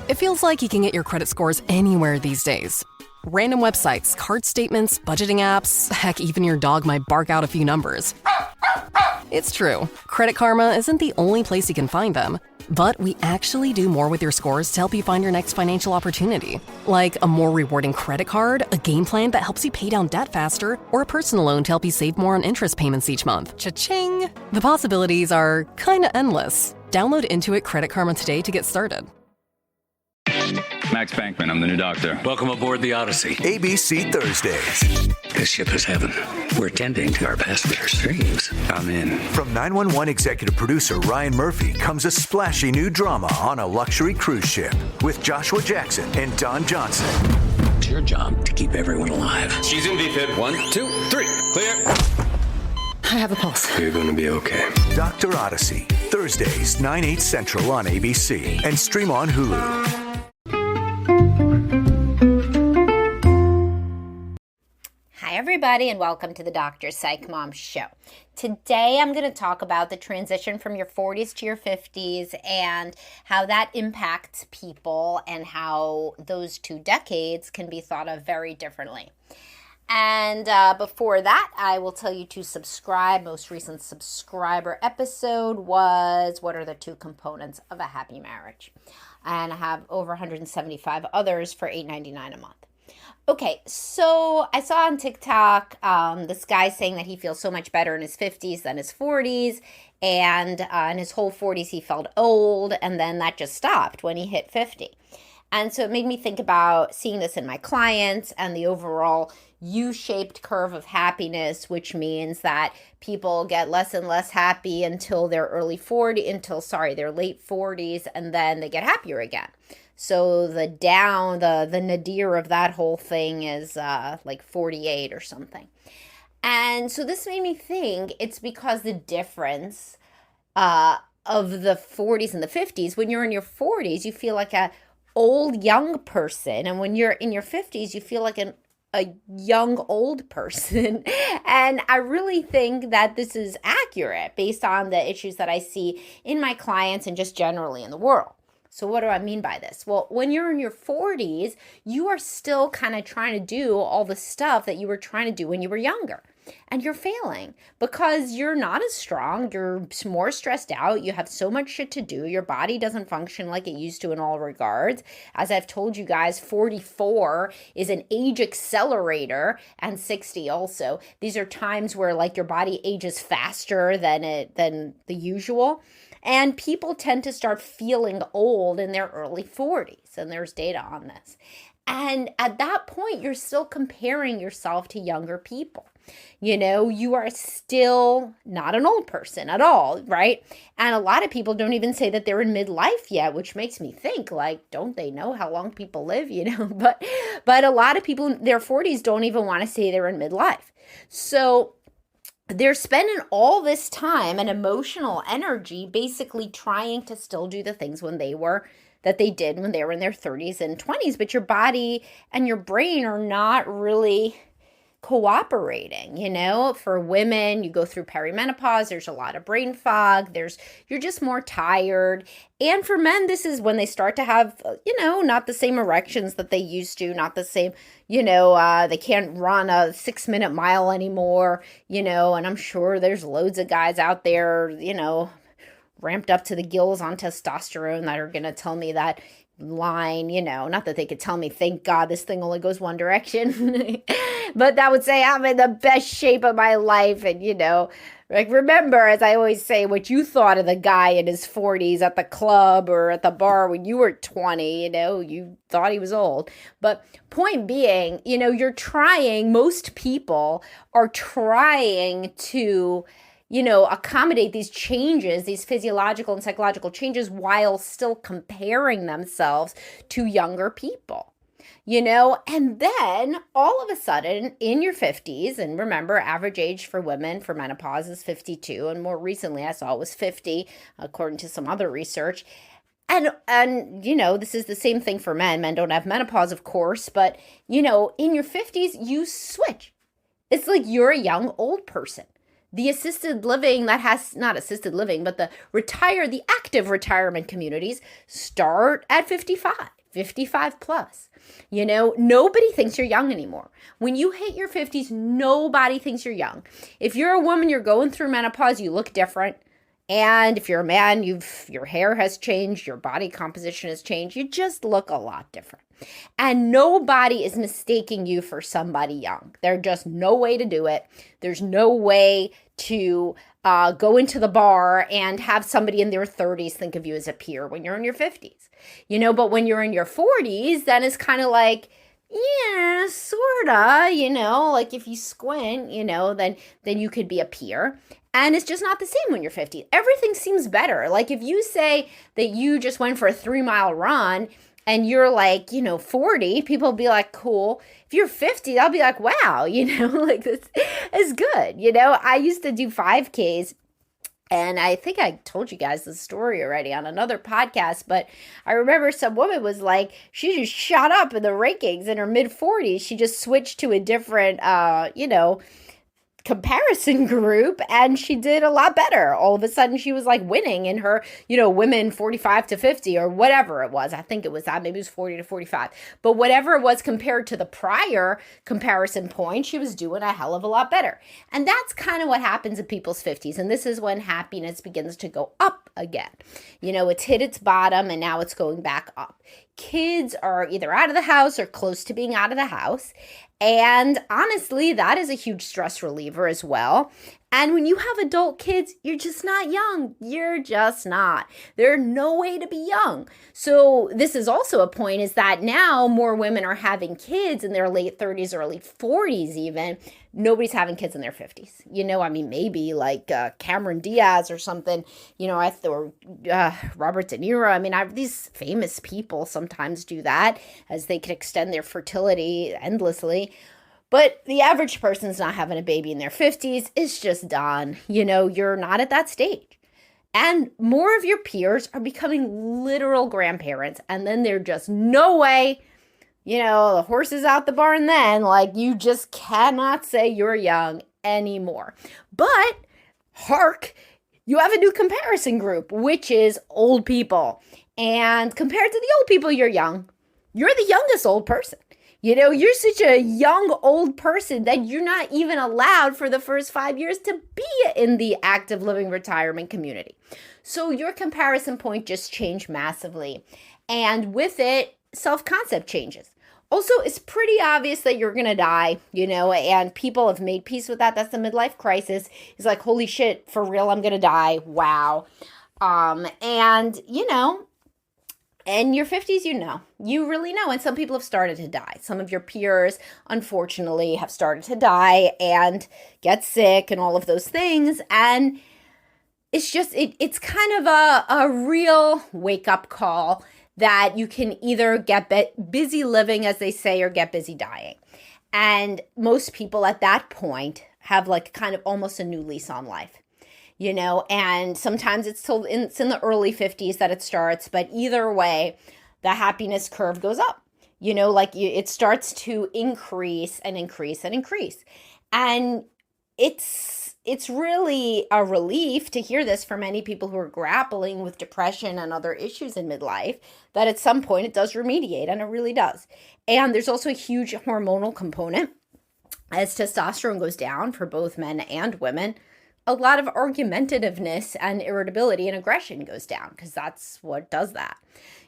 It feels like you can get your credit scores anywhere these days. Random websites, card statements, budgeting apps, heck, even your dog might bark out a few numbers. It's true. Credit Karma isn't the only place you can find them. But we actually do more with your scores to help you find your next financial opportunity. Like a more rewarding credit card, a game plan that helps you pay down debt faster, or a personal loan to help you save more on interest payments each month. Cha-ching! The possibilities are kinda endless. Download Intuit Credit Karma today to get started. Max Bankman, I'm the new doctor. Welcome aboard the Odyssey. ABC Thursdays. This ship is heaven. We're tending to our passengers' dreams. I'm in. From 911 executive producer Ryan Murphy comes a splashy new drama on a luxury cruise ship with Joshua Jackson and Don Johnson. It's your job to keep everyone alive. She's in VFib. 1, 2, 3. Clear. I have a pulse. You're going to be okay. Dr. Odyssey. Thursdays, 9/8 Central on ABC. And stream on Hulu. Hi, everybody, and welcome to the Dr. Psych Mom Show. Today, I'm going to talk about the transition from your 40s to your 50s and how that impacts people and how those two decades can be thought of very differently. And before that, I will tell you to subscribe. Most recent subscriber episode was what are the two components of a happy marriage? And I have over 175 others for $8.99 a month. Okay, so I saw on TikTok this guy saying that he feels so much better in his 50s than his 40s, and in his whole 40s he felt old, and then that just stopped when he hit 50. And so it made me think about seeing this in my clients and the overall U-shaped curve of happiness, which means that people get less and less happy until their their late 40s, and then they get happier again. So the nadir of that whole thing is like 48 or something. And so this made me think it's because the difference of the 40s and the 50s, when you're in your 40s, you feel like a old young person. And when you're in your 50s, you feel like a young old person. And I really think that this is accurate based on the issues that I see in my clients and just generally in the world. So what do I mean by this? Well, when you're in your 40s, you are still kind of trying to do all the stuff that you were trying to do when you were younger. And you're failing because you're not as strong. You're more stressed out. You have so much shit to do. Your body doesn't function like it used to in all regards. As I've told you guys, 44 is an age accelerator, and 60 also. These are times where like your body ages faster than the usual. And people tend to start feeling old in their early 40s, and there's data on this. And at that point, you're still comparing yourself to younger people. You know, you are still not an old person at all, right? And a lot of people don't even say that they're in midlife yet, which makes me think, like, don't they know how long people live, you know? But a lot of people in their 40s don't even want to say they're in midlife. So they're spending all this time and emotional energy basically trying to still do the things that they did when they were in their 30s and 20s, but your body and your brain are not really cooperating, you know. For women, you go through perimenopause, there's a lot of brain fog, you're just more tired. And for men, this is when they start to have, not the same erections that they used to, not the same, they can't run a 6-minute mile anymore, and I'm sure there's loads of guys out there, ramped up to the gills on testosterone that are going to tell me that line, not that they could tell me, thank God this thing only goes one direction, but that would say I'm in the best shape of my life. And, like, remember, as I always say, what you thought of the guy in his 40s at the club or at the bar when you were 20, you thought he was old. But point being, most people are trying to accommodate these changes, these physiological and psychological changes, while still comparing themselves to younger people, and then all of a sudden in your 50s, and remember, average age for women for menopause is 52, and more recently I saw it was 50, according to some other research. And this is the same thing for men. Men don't have menopause, of course, but, in your 50s, you switch. It's like you're a young old person. the assisted living that has, not assisted living, but the active retirement communities start at 55 plus. You know, nobody thinks you're young anymore. When you hit your 50s, nobody thinks you're young. If you're a woman, you're going through menopause, you look different. And if you're a man, your hair has changed, your body composition has changed, you just look a lot different. And nobody is mistaking you for somebody young. There's just no way to do it. There's no way to go into the bar and have somebody in their 30s think of you as a peer when you're in your 50s. You know, but when you're in your 40s, then it's kind of like, yeah, sorta, you know, like if you squint, you know, then you could be a peer. And it's just not the same when you're 50. Everything seems better. Like if you say that you just went for a 3-mile run and you're like, you know, 40, people will be like, cool. If you're 50, they'll be like, wow, you know, like this is good. You know, I used to do 5Ks. And I think I told you guys the story already on another podcast, but I remember some woman was like, she just shot up in the rankings in her mid-40s. She just switched to a different, you know, comparison group, and she did a lot better. All of a sudden she was like winning in her, you know, women 45 to 50 or whatever it was. I think it was that, maybe it was 40 to 45, but whatever it was compared to the prior comparison point, she was doing a hell of a lot better. And that's kind of what happens in people's 50s. And this is when happiness begins to go up again. You know, it's hit its bottom and now it's going back up. Kids are either out of the house or close to being out of the house. And honestly, that is a huge stress reliever as well. And when you have adult kids, you're just not young. You're just not. There's no way to be young. So this is also a point, is that now more women are having kids in their late 30s or late 40s even. Nobody's having kids in their 50s. You know, I mean, maybe like Cameron Diaz or something, you know, or Robert De Niro. I mean, these famous people sometimes do that as they can extend their fertility endlessly. But the average person's not having a baby in their 50s. It's just done. You know, you're not at that stage. And more of your peers are becoming literal grandparents. And then they're just no way, you know, the horse is out the barn then. Like, you just cannot say you're young anymore. But hark, you have a new comparison group, which is old people. And compared to the old people, you're young. You're the youngest old person. You know, you're such a young old person that you're not even allowed for the first 5 years to be in the active living retirement community. So your comparison point just changed massively. And with it, self-concept changes. Also, it's pretty obvious that you're going to die, you know, and people have made peace with that. That's the midlife crisis. It's like, holy shit, for real, I'm going to die. Wow. And, you know, in your 50s, you know, you really know. And some people have started to die. Some of your peers, unfortunately, have started to die and get sick and all of those things. And it's just, it's kind of a real wake-up call that you can either get busy living, as they say, or get busy dying. And most people at that point have like kind of almost a new lease on life. You know, and sometimes it's in the early 50s that it starts, but either way, the happiness curve goes up. You know, like it starts to increase and increase and increase. And it's really a relief to hear this for many people who are grappling with depression and other issues in midlife, that at some point it does remediate, and it really does. And there's also a huge hormonal component. As testosterone goes down for both men and women, a lot of argumentativeness and irritability and aggression goes down, because that's what does that,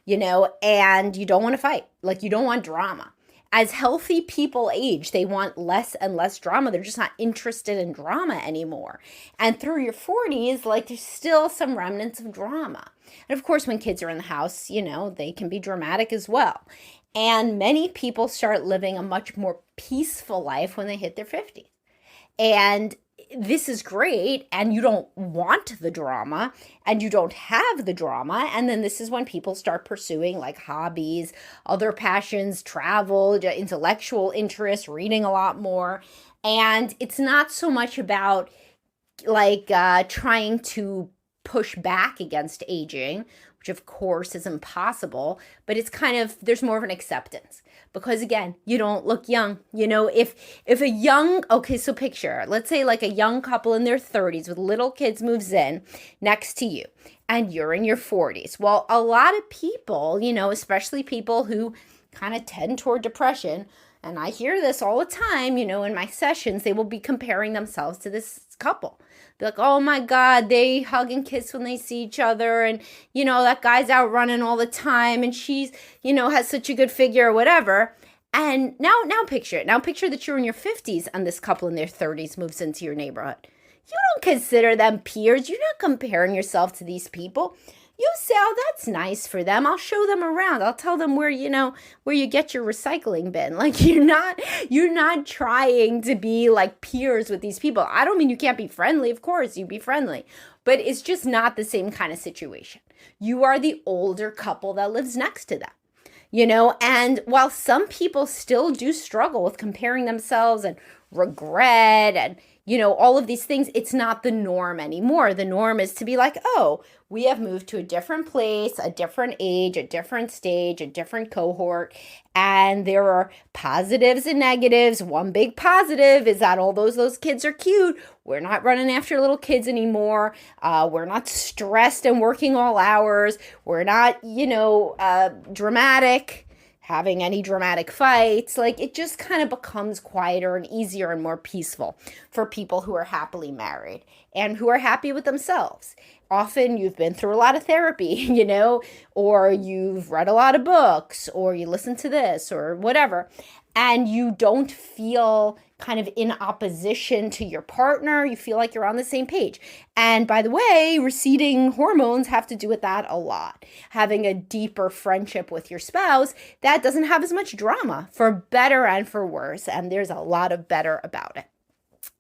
you know, and you don't want to fight. Like, you don't want drama. As healthy people age, they want less and less drama. They're just not interested in drama anymore. And through your 40s, like, there's still some remnants of drama. And of course, when kids are in the house, you know, they can be dramatic as well. And many people start living a much more peaceful life when they hit their 50s. And this is great, and you don't want the drama, and you don't have the drama, and then this is when people start pursuing like hobbies, other passions, travel, intellectual interests, reading a lot more. And it's not so much about like trying to push back against aging, which which of course is impossible, but it's kind of, there's more of an acceptance because again, you don't look young. If a young, okay, so picture, let's say like a young couple in their 30s with little kids moves in next to you and you're in your 40s. Well, a lot of people, especially people who kind of tend toward depression, and I hear this all the time, in my sessions, they will be comparing themselves to this couple. They're like, oh my God, they hug and kiss when they see each other. And, that guy's out running all the time. And she's, has such a good figure or whatever. And now picture it. Now picture that you're in your 50s and this couple in their 30s moves into your neighborhood. You don't consider them peers. You're not comparing yourself to these people. You say, oh, that's nice for them. I'll show them around. I'll tell them where you get your recycling bin. Like you're not trying to be like peers with these people. I don't mean you can't be friendly. Of course, you be friendly. But it's just not the same kind of situation. You are the older couple that lives next to them. And while some people still do struggle with comparing themselves and regret and, all of these things, it's not the norm anymore. The norm is to be like, oh, we have moved to a different place, a different age, a different stage, a different cohort, and there are positives and negatives. One big positive is that all those kids are cute. We're not running after little kids anymore. We're not stressed and working all hours. We're not, dramatic, having any dramatic fights. Like it just kind of becomes quieter and easier and more peaceful for people who are happily married and who are happy with themselves. Often you've been through a lot of therapy, or you've read a lot of books, or you listen to this or whatever, and you don't feel kind of in opposition to your partner. You feel like you're on the same page. And by the way, receding hormones have to do with that a lot. Having a deeper friendship with your spouse, that doesn't have as much drama, for better and for worse. And there's a lot of better about it.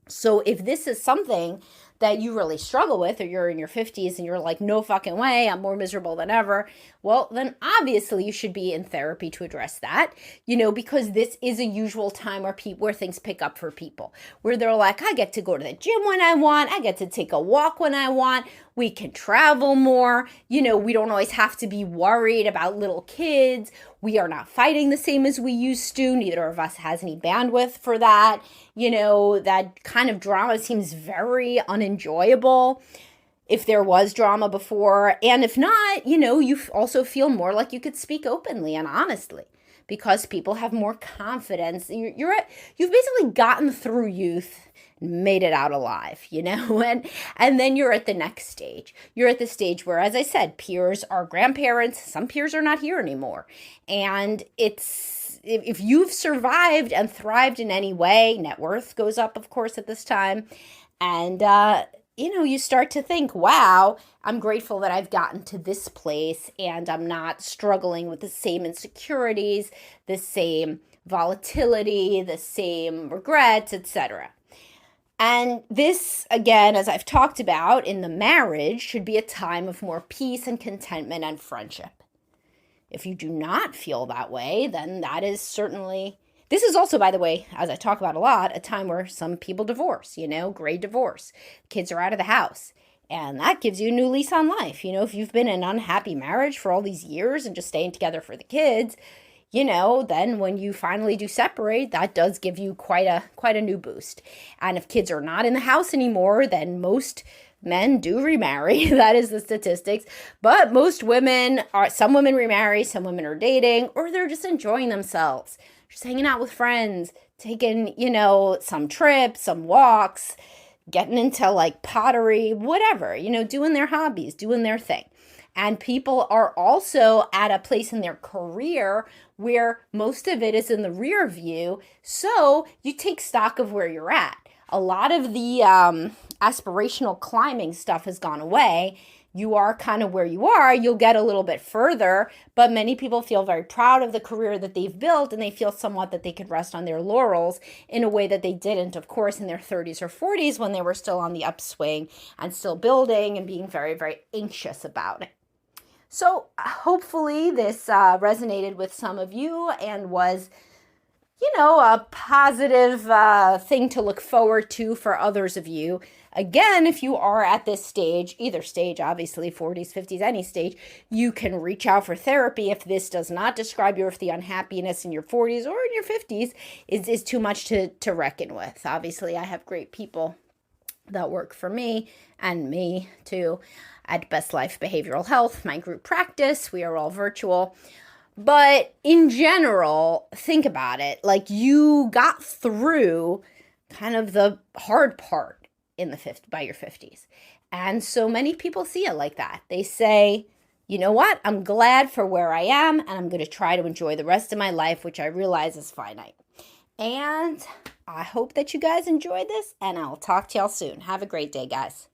So if this is something that you really struggle with, or you're in your 50s and you're like, no fucking way, I'm more miserable than ever, well, then obviously you should be in therapy to address that, because this is a usual time where things pick up for people, where they're like, I get to go to the gym when I want, I get to take a walk when I want, we can travel more, we don't always have to be worried about little kids, we are not fighting the same as we used to, neither of us has any bandwidth for that, that kind of drama seems very unenjoyable if there was drama before. And if not, you also feel more like you could speak openly and honestly because people have more confidence. You've basically gotten through youth, made it out alive, and then you're at the next stage. You're at the stage where, as I said, peers are grandparents. Some peers are not here anymore. And if you've survived and thrived in any way, net worth goes up, of course, at this time. And, you start to think, wow, I'm grateful that I've gotten to this place and I'm not struggling with the same insecurities, the same volatility, the same regrets, etc. And this, again, as I've talked about in the marriage, should be a time of more peace and contentment and friendship. If you do not feel that way, then that is certainly... This is also, by the way, as I talk about a lot, a time where some people divorce, gray divorce. Kids are out of the house. And that gives you a new lease on life. If you've been in an unhappy marriage for all these years and just staying together for the kids, then when you finally do separate, that does give you quite a new boost. And if kids are not in the house anymore, then most men do remarry. That is the statistics. But some women remarry, some women are dating, or they're just enjoying themselves. Just hanging out with friends, taking, some trips, some walks, getting into like pottery, whatever, doing their hobbies, doing their thing. And people are also at a place in their career where most of it is in the rear view. So you take stock of where you're at. A lot of the aspirational climbing stuff has gone away. You are kind of where you are. You'll get a little bit further, but many people feel very proud of the career that they've built, and they feel somewhat that they could rest on their laurels in a way that they didn't, of course, in their 30s or 40s when they were still on the upswing and still building and being very, very anxious about it. So hopefully this resonated with some of you and was, a positive thing to look forward to for others of you. again, if you are at this stage, either stage, obviously 40s, 50s, any stage, you can reach out for therapy if this does not describe you, or if the unhappiness in your 40s or in your 50s is too much to reckon with. Obviously, I have great people that work for me, and me too, at Best Life Behavioral Health, my group practice. We are all virtual. But in general, think about it. Like, you got through kind of the hard part by your 50s. And so many people see it like that. They say, you know what? I'm glad for where I am, and I'm going to try to enjoy the rest of my life, which I realize is finite. And I hope that you guys enjoyed this, and I'll talk to y'all soon. Have a great day, guys.